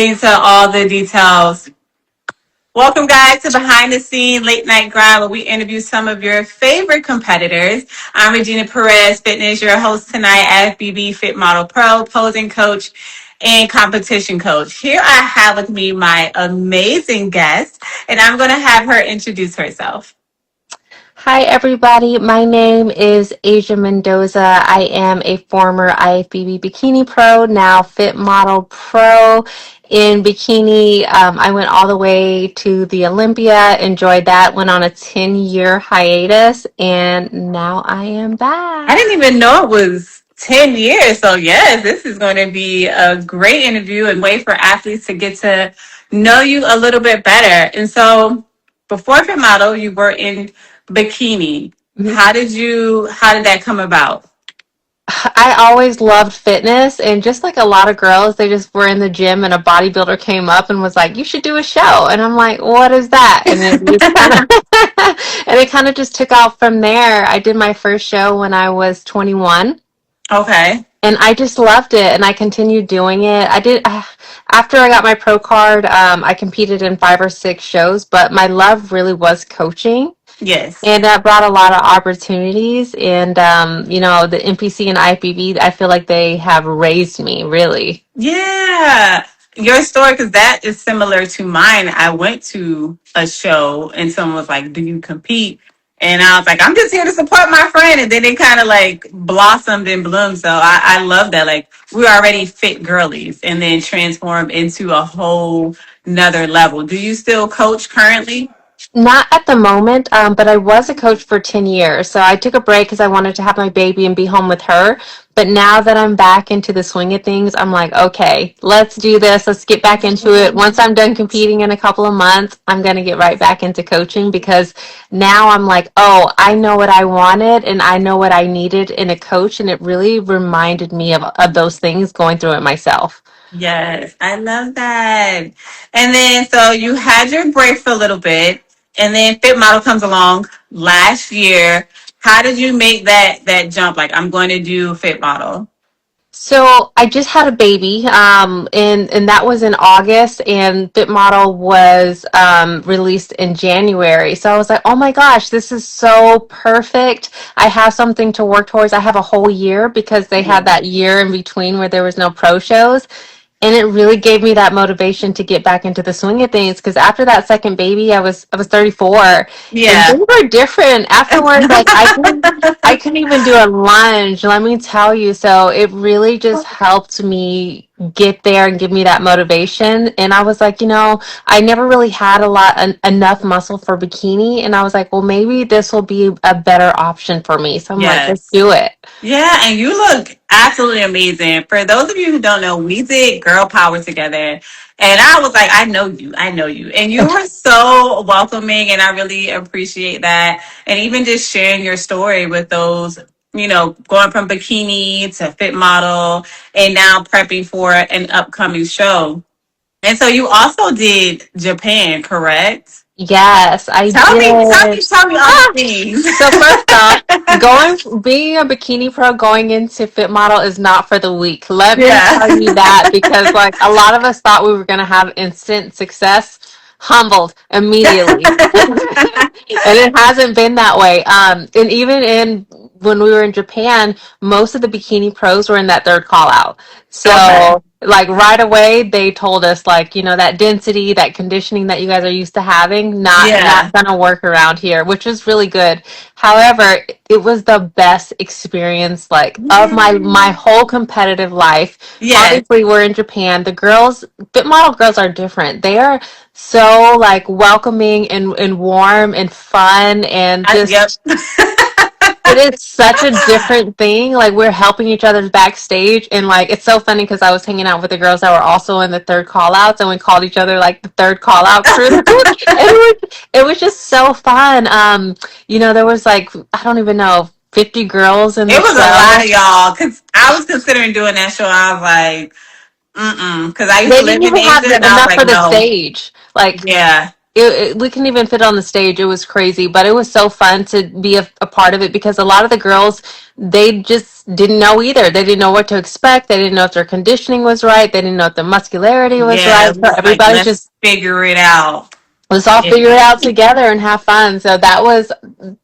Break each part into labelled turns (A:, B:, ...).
A: Into all the details. Welcome, guys, to Behind the Scene Late Night Grind, where we interview some of your favorite competitors. I'm Regina Perez, fitness, your host tonight, IFBB Fit Model Pro, posing coach, and competition coach. Here I have with me my amazing guest, and I'm going to have her introduce herself.
B: Hi, everybody. My name is Asia Mendoza. I am a former IFBB Bikini Pro, now Fit Model Pro in Bikini. I went all the way to the Olympia, enjoyed that, went on a 10-year hiatus, and now I am
A: I
B: back.
A: didn't even know it was 10 years. So, yes, this is going to be a great interview and way for athletes to get to know you a little bit better. And so, before Fit Model, you were in Bikini. How did that come about?
B: I always loved fitness, and just like a lot of girls, they just were in the gym and a bodybuilder came up and was like, "You should do a show." And I'm like, "What is that?" And it just kind of and it kind of just took off from there. I did my first show when I was 21.
A: Okay.
B: And I just loved it, and I continued doing it. After I got my pro card, I competed in 5 or 6 shows, but my love really was coaching.
A: Yes.
B: And that brought a lot of opportunities. And, the NPC and IFBB, I feel like they have raised me, really.
A: Yeah. Your story, because that is similar to mine. I went to a show and someone was like, "Do you compete?" And I was like, "I'm just here to support my friend." And then it kind of like blossomed and bloomed. So I love that. Like, we were already fit girlies and then transformed into a whole nother level. Do you still coach currently?
B: Not at the moment, but I was a coach for 10 years. So I took a break because I wanted to have my baby and be home with her. But now that I'm back into the swing of things, I'm like, okay, let's do this. Let's get back into it. Once I'm done competing in a couple of months, I'm going to get right back into coaching because now I'm like, oh, I know what I wanted and I know what I needed in a coach. And it really reminded me of those things going through it myself.
A: Yes, I love that. And then, so you had your break for a little bit, and then Fit Model comes along last year. How did you make that jump? Like, I'm going to do Fit Model.
B: So I just had a baby, and that was in August, and Fit Model was released in January. So I was like, oh my gosh, this is so perfect. I have something to work towards. I have a whole year because they had that year in between where there was no pro shows. And it really gave me that motivation to get back into the swing of things. Because after that second baby, I was 34, and
A: Yeah.
B: things were different afterwards. Like I couldn't even do a lunge. Let me tell you. So it really just helped me get there and give me that motivation. And I was like, I never really had enough muscle for bikini, and I was like, well, maybe this will be a better option for me. So I'm like, let's
A: Yes.
B: do it.
A: Yeah, and you look absolutely amazing. For those of you who don't know, we did Girl Power together. And I was like, I know you. And you were so welcoming, and I really appreciate that. And even just sharing your story with those, going from bikini to fit model and now prepping for an upcoming show. And so you also did Japan, correct?
B: Yes, I did.
A: Tell me all the things.
B: So first off, being a bikini pro going into fit model is not for the weak. Let me
A: Yeah.
B: tell you that because like a lot of us thought we were gonna have instant success, humbled immediately. And it hasn't been that way. And even when we were in Japan, most of the bikini pros were in that third call out.
A: Okay.
B: So like right away they told us like, that density, that conditioning that you guys are used to having, not
A: Yeah.
B: gonna work around here, which was really good. However, it was the best experience like of my whole competitive life.
A: Yes.
B: Obviously we're in Japan. The girls, fit model girls are different. They are so like welcoming and warm and fun and
A: Yep.
B: just it is such a different thing. Like we're helping each other backstage, and like it's so funny because I was hanging out with the girls that were also in the third call outs, and we called each other like the third call out crew. It was just so fun. There was like I don't even know 50 girls in
A: It
B: the
A: was a lot
B: show.
A: of y'all because I was considering doing that show. I was like, mm-mm. Because I used
B: They
A: to live
B: didn't
A: in
B: even have
A: Asia and I was
B: enough
A: like,
B: for the
A: no.
B: stage. Like
A: Yeah.
B: we couldn't even fit on the stage. It was crazy, but it was so fun to be a part of it because a lot of the girls they just didn't know either. They didn't know what to expect. They didn't know if their conditioning was right. They didn't know if their muscularity was
A: Yeah,
B: right.
A: it
B: So
A: was like,
B: everybody just,
A: let's figure it out.
B: let's all
A: Yeah.
B: figure it out together and have fun. So that was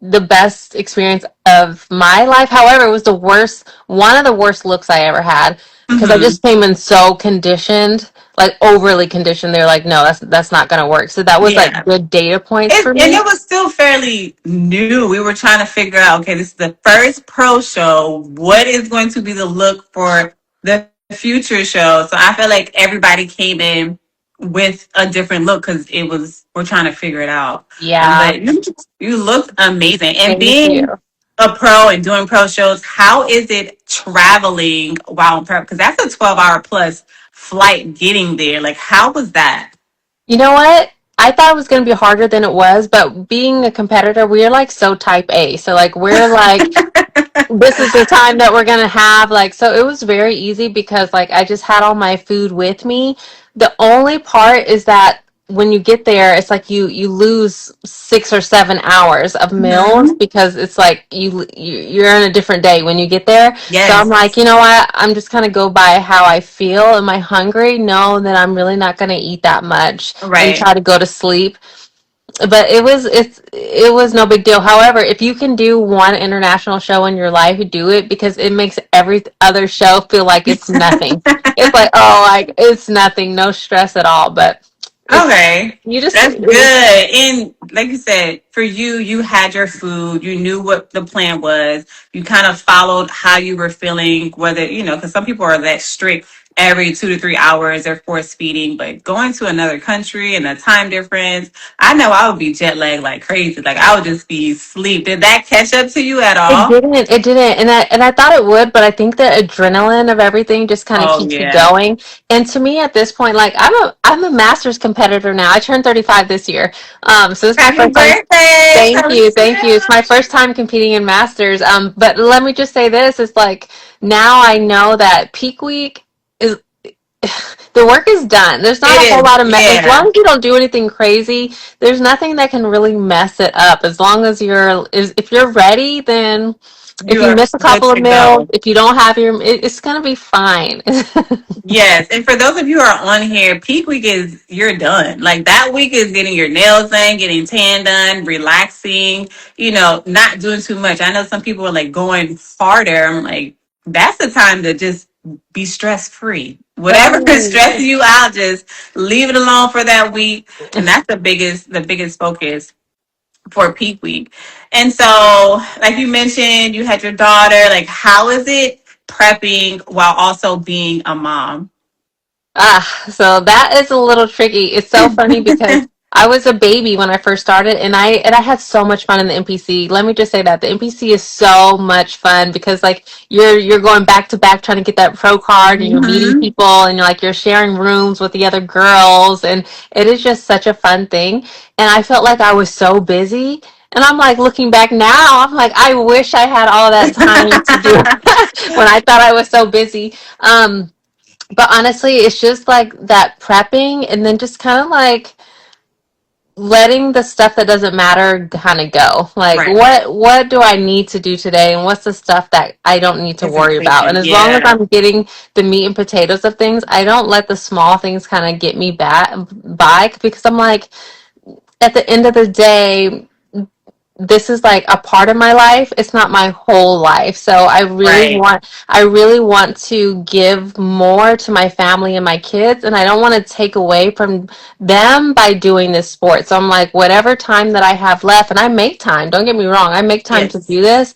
B: the best experience of my life. However, it was the worst, one of the worst looks I ever had because I
A: Hmm.
B: just came in so conditioned, like overly conditioned. They're like, no, that's not going to work. So that was like
A: Yeah.
B: good data points
A: It,
B: for
A: and
B: me.
A: it was still fairly new. We were trying to figure out, okay, this is the first pro show. What is going to be the look for the future show? So I feel like everybody came in with a different look because it was, we're trying to figure it out.
B: Yeah.
A: But you looked amazing. And
B: Thank you.
A: being a pro and doing pro shows, how is it traveling while in prep? Because that's a 12-hour plus flight getting there. Like, how was that?
B: You know what? I thought it was going to be harder than it was, but being a competitor, we're like so type A. So like we're like this is the time that we're gonna have, like, so it was very easy because like I just had all my food with me. The only part is that when you get there, it's like you lose 6 or 7 hours of meals
A: Mhm.
B: because it's like you're in a different day when you get there. So I'm
A: Yes.
B: like, you know what, I'm just gonna go by how I feel. Am I hungry? No, then I'm really not gonna eat that much and
A: Right.
B: try to go to sleep. But it was no big deal. However, if you can do one international show in your life, do it because it makes every other show feel like it's nothing. It's like, oh, like it's nothing, no stress at all. But it's
A: Okay.
B: you just
A: That's good. And like you said, for you, you had your food, you knew what the plan was, you kind of followed how you were feeling, whether, because some people are that strict every 2 to 3 hours, they're force feeding, but going to another country and the time difference, I know I would be jet lagged like crazy. Like I would just be asleep. Did that catch up to you at
B: it
A: all?
B: didn't. It didn't. And I thought it would, but I think the adrenaline of everything just kind of
A: Oh,
B: keeps you
A: yeah.
B: going. And to me at this point, like I'm a masters competitor now. I turned 35 this year. So this is my
A: Happy
B: first time.
A: birthday.
B: Thank you. Thank you. It's my first time competing in masters. But let me just say this, it's like now I know that peak week is the work is done. There's not a whole
A: It is.
B: lot of as
A: Yeah.
B: long as you don't do anything crazy, there's nothing that can really mess it up. As long as if you're ready, then if
A: You
B: you
A: are
B: miss a
A: good
B: couple of
A: to
B: meals,
A: go.
B: if you don't have it's gonna be fine.
A: Yes, and for those of you who are on here, peak week is you're done. Like that week is getting your nails done, getting tan done, relaxing, not doing too much. I know some people are like going harder. I'm like, that's the time to just be stress free. Whatever is
B: Right.
A: stressing you out, just leave it alone for that week. And that's the biggest focus for peak week. And so, like you mentioned, you had your daughter. Like, how is it prepping while also being a mom?
B: So that is a little tricky. It's so funny because I was a baby when I first started and I had so much fun in the NPC. Let me just say that the NPC is so much fun because like you're going back to back trying to get that pro card and you're meeting
A: Hmm.
B: people and you're sharing rooms with the other girls and it is just such a fun thing. And I felt like I was so busy. And I'm like looking back now, I'm like, I wish I had all that time to do when I thought I was so busy. But honestly, it's just like that prepping and then just kind of like letting the stuff that doesn't matter kind of go. Like
A: Right.
B: what do I need to do today and what's the stuff that I don't need to
A: It's
B: worry about? And
A: important.
B: as long as
A: Yeah.
B: I'm getting the meat and potatoes of things, I don't let the small things kind of get me by because I'm like at the end of the day this is like a part of my life. It's not my whole life. So
A: Right.
B: I really want to give more to my family and my kids and I don't want to take away from them by doing this sport. So I'm like whatever time that I have left and I make time. Don't get me wrong. I make time to
A: Yes.
B: do this.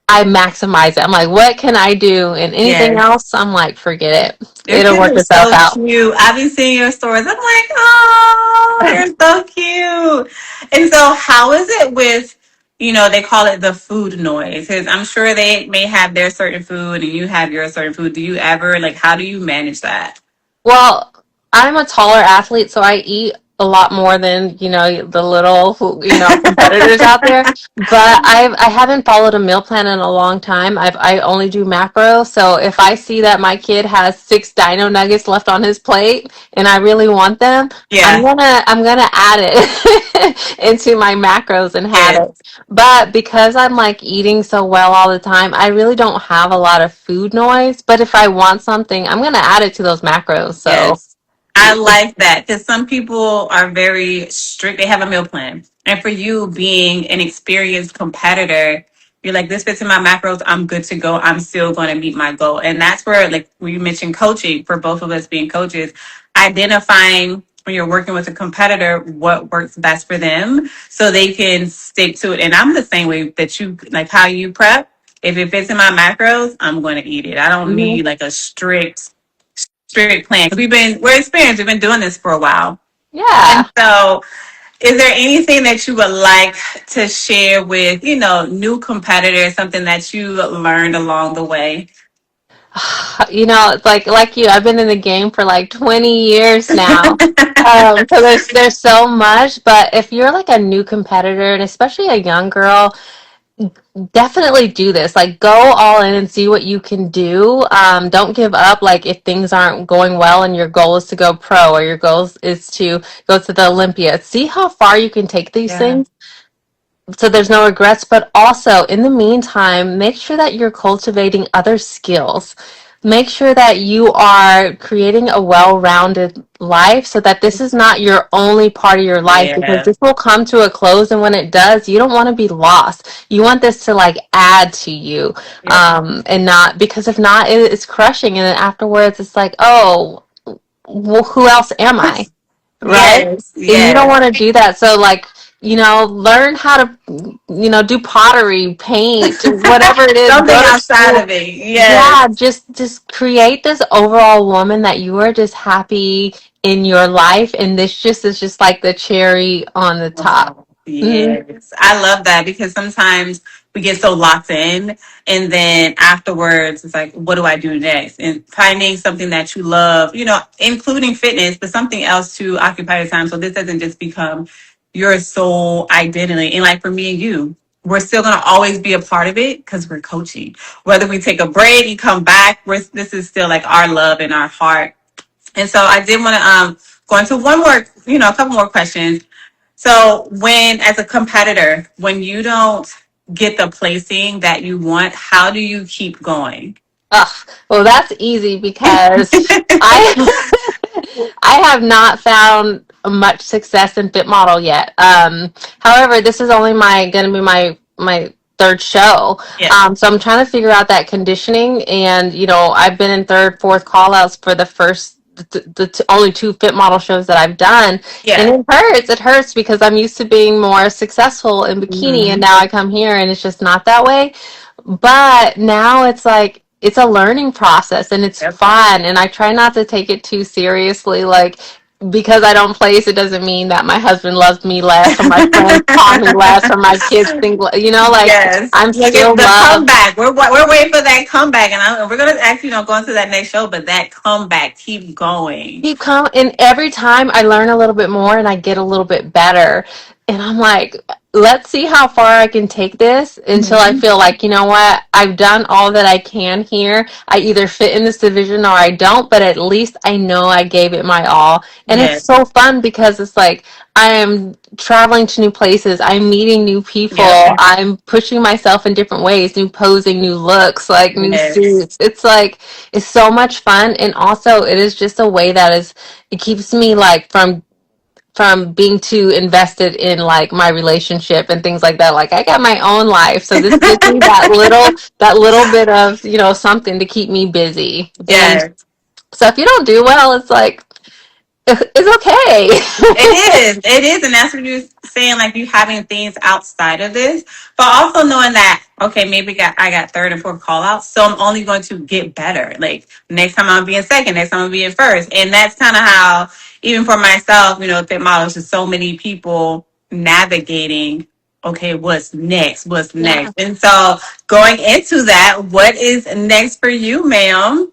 B: I maximize it. I'm like what can I do? And anything
A: Yes.
B: else, I'm like forget it.
A: Your
B: It'll
A: kids
B: work
A: are
B: itself
A: so
B: out.
A: cute. I've been seeing your stories. I'm like, oh, they're so cute. And so, how is it with, they call it the food noise? Because I'm sure they may have their certain food and you have your certain food. Do you ever, like, how do you manage that?
B: Well, I'm a taller athlete, so I eat a lot more than the little competitors out there. But I haven't followed a meal plan in a long time. I only do macro. So if I see that my kid has 6 dino nuggets left on his plate and I really want them,
A: Yeah.
B: I'm gonna add it into my macros and have
A: Yes.
B: it. But because I'm like eating so well all the time, I really don't have a lot of food noise. But if I want something, I'm gonna add it to those macros. So
A: Yes. I like that because some people are very strict. They have a meal plan. And for you being an experienced competitor, you're like, this fits in my macros. I'm good to go. I'm still going to meet my goal. And that's where, like, when you mentioned coaching, for both of us being coaches, identifying when you're working with a competitor what works best for them so they can stick to it. And I'm the same way that you, like how you prep. If it fits in my macros, I'm going to eat it. I don't
B: mhm.
A: need like a strict plan because we're experienced. We've been doing this for a while. And
B: Yeah.
A: so, is there anything that you would like to share with new competitors? Something that you learned along the way?
B: It's like you. I've been in the game for like 20 years now. So there's so much, but if you're like a new competitor and especially a young girl, definitely do this. Like go all in and see what you can do. Don't give up. Like if things aren't going well and your goal is to go pro or your goal is to go to the Olympia, see how far you can take these
A: Yeah.
B: things so there's no regrets. But also in the meantime, make sure that you're cultivating other skills. Make sure that you are creating a well-rounded life so that this is not your only part of your life, because
A: Yeah.
B: this will come to a close, and when it does, you don't want to be lost. You want this to like add to you,
A: Yep.
B: and not, because if not, it's crushing, and then afterwards it's like, oh, well, who else am I? Right?
A: Yes.
B: And you don't
A: Yes.
B: want to do that. So like, learn how to, do pottery, paint, whatever it is,
A: Something
B: go to
A: outside
B: school.
A: of it.
B: Yeah,
A: Yes.
B: just create this overall woman that you are just happy in your life, and this just is just like the cherry on the top.
A: Wow.
B: Hmm.
A: Yes. I love that because sometimes we get so locked in and then afterwards it's like, what do I do next? And finding something that you love, including fitness, but something else to occupy your time. So this doesn't just become your sole identity. And like for me and you, we're still going to always be a part of it because we're coaching. Whether we take a break and come back, this is still like our love and our heart. And so I did want to go into one more, a couple more questions. So when, as a competitor, when you don't get the placing that you want, how do you keep going?
B: Ugh, well, that's easy because I I have not found much success in Fit Model yet. However, this is only my going to be my third show.
A: Yeah,
B: So I'm trying to figure out that conditioning, and I've been in third, fourth call outs for the only 2 Fit Model shows that I've done, and
A: yeah.
B: it hurts. It hurts because I'm used to being more successful in bikini, and
A: Mhm.
B: now I come here and it's just not that way. But now it's like it's a learning process and it's
A: Yep.
B: fun, and I try not to take it too seriously. Like, because I don't place, it doesn't mean that my husband loves me less or my friends call me less or my kids think, like
A: Yes.
B: I'm
A: Look at
B: still
A: the
B: loved.
A: comeback. We're waiting for that comeback, and we're gonna actually go into that next show. But that comeback, keep going.
B: Keep coming, and every time I learn a little bit more and I get a little bit better, and I'm like, let's see how far I can take this until I
A: Mhm.
B: feel like, what, I've done all that I can here. I either fit in this division or I don't, but at least I know I gave it my all. And it's
A: Yes.
B: so fun because it's like I am traveling to new places, I'm meeting new people,
A: Yep.
B: I'm pushing myself in different ways, new posing, new looks, like new
A: Yes.
B: suits. It's like it's so much fun, and also it is just a way that is, it keeps me like from being too invested in like my relationship and things like that. Like I got my own life, so this gives me that little bit of something to keep me busy. And
A: Yes.
B: so if you don't do well, it's like it's
A: It
B: okay.
A: is. It is. And that's what you're saying, like you having things outside of this, but also knowing that, okay, maybe I got third and fourth call outs. So I'm only going to get better. Like next time I'll be in second, next time I'll be in first. And that's kind of how, even for myself, Fit Models, just so many people navigating, okay, what's next? What's
B: Yeah.
A: next? And so going into that, what is next for you, ma'am?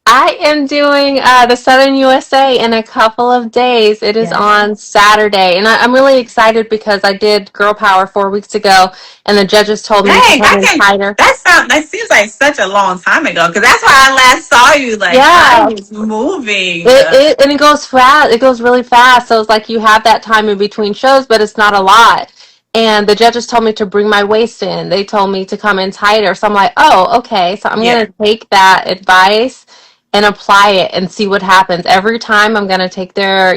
B: I am doing the Southern USA in a couple of days. It is
A: Yes.
B: on Saturday, and I'm really excited because I did Girl Power 4 weeks ago, and the judges told me to
A: Dang,
B: come
A: that
B: in
A: can
B: tighter.
A: that seems like such a long time ago because that's why I last saw you. Like time
B: Yeah,
A: is moving.
B: and it goes fast. It goes really fast. So it's like you have that time in between shows, but it's not a lot. And the judges told me to bring my waist in. They told me to come in tighter. So I'm like, oh, okay. So I'm
A: Yeah.
B: gonna take that advice and apply it and see what happens. Every time I'm gonna take their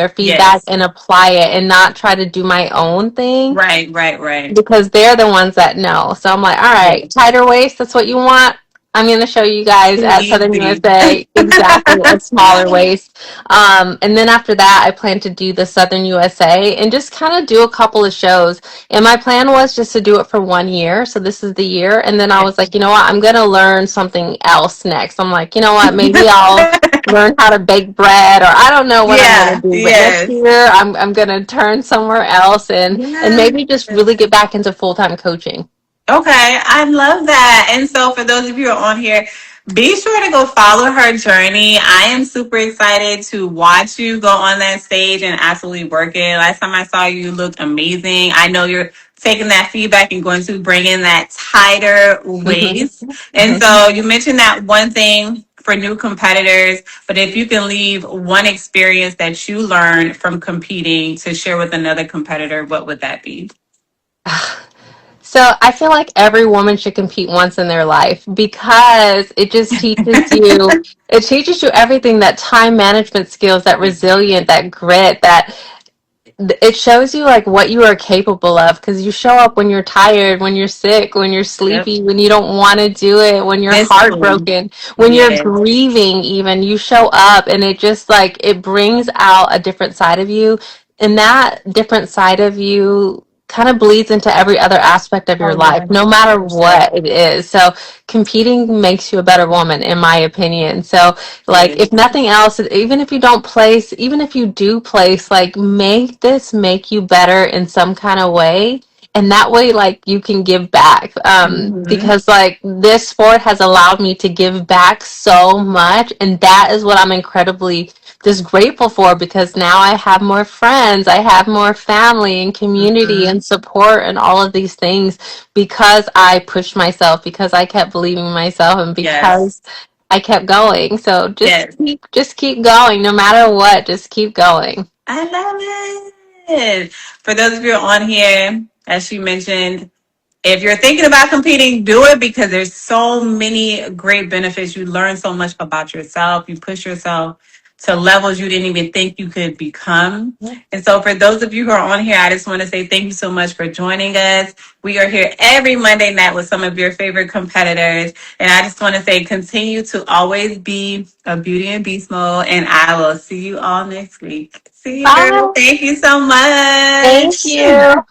B: feedback
A: Yes.
B: and apply it and not try to do my own thing
A: Right. Right. Right.
B: because they're the ones that know. So I'm like, all right,
A: Yes.
B: tighter waist, that's what you want. I'm going to show you guys at Southern
A: Easy.
B: USA exactly a smaller waist. And then after that, I plan to do the Southern USA and just kind of do a couple of shows. And my plan was just to do it for 1 year. So this is the year. And then I was like, you know what? I'm going to learn something else next. I'm like, you know what? Maybe I'll learn how to bake bread, or I don't know what I'm gonna
A: Yeah.
B: do. But next
A: Yes.
B: year I'm gonna turn somewhere else and
A: Yes.
B: maybe just really get back into full-time coaching.
A: Okay, I love that. And so, for those of you who are on here, be sure to go follow her journey. I am super excited to watch you go on that stage and absolutely work it. Last time I saw you, you looked amazing. I know you're taking that feedback and going to bring in that tighter
B: Hmm.
A: waist. And so, you mentioned that one thing for new competitors, but if you can leave one experience that you learned from competing to share with another competitor, what would that be?
B: So I feel like every woman should compete once in their life because it teaches you everything, that time management skills, that resilient, that grit, that it shows you like what you are capable of because you show up when you're tired, when you're sick, when you're
A: Yep.
B: sleepy, when you don't want to do it, when you're
A: That's true.
B: heartbroken, when you're
A: Yes.
B: grieving, even you show up and it just like it brings out a different side of you. And that different side of you kind of bleeds into every other aspect of your
A: Oh,
B: life, no matter
A: 100%.
B: what it is. So competing makes you a better woman, in my opinion. So like,
A: Yes.
B: if nothing else, even if you don't place, even if you do place, like, make this make you better in some kind of way. And that way, like, you can give back.
A: Hmm.
B: Because, like, this sport has allowed me to give back so much. And that is what I'm incredibly just grateful for because now I have more friends, I have more family and community
A: Hmm.
B: and support and all of these things because I pushed myself, because I kept believing in myself, and
A: Yes.
B: because I kept going. So
A: Yes.
B: just keep going no matter what. Just keep going.
A: I love it. For those of you on here, as she mentioned, if you're thinking about competing, do it because there's so many great benefits. You learn so much about yourself. You push yourself to levels you didn't even think you could become. And so for those of you who are on here, I just want to say thank you so much for joining us. We are here every Monday night with some of your favorite competitors. And I just want to say continue to always be a beauty and beast mode. And I will see you all next week. See you, girl.
B: Bye.
A: Thank you so
B: Thank
A: much.
B: you.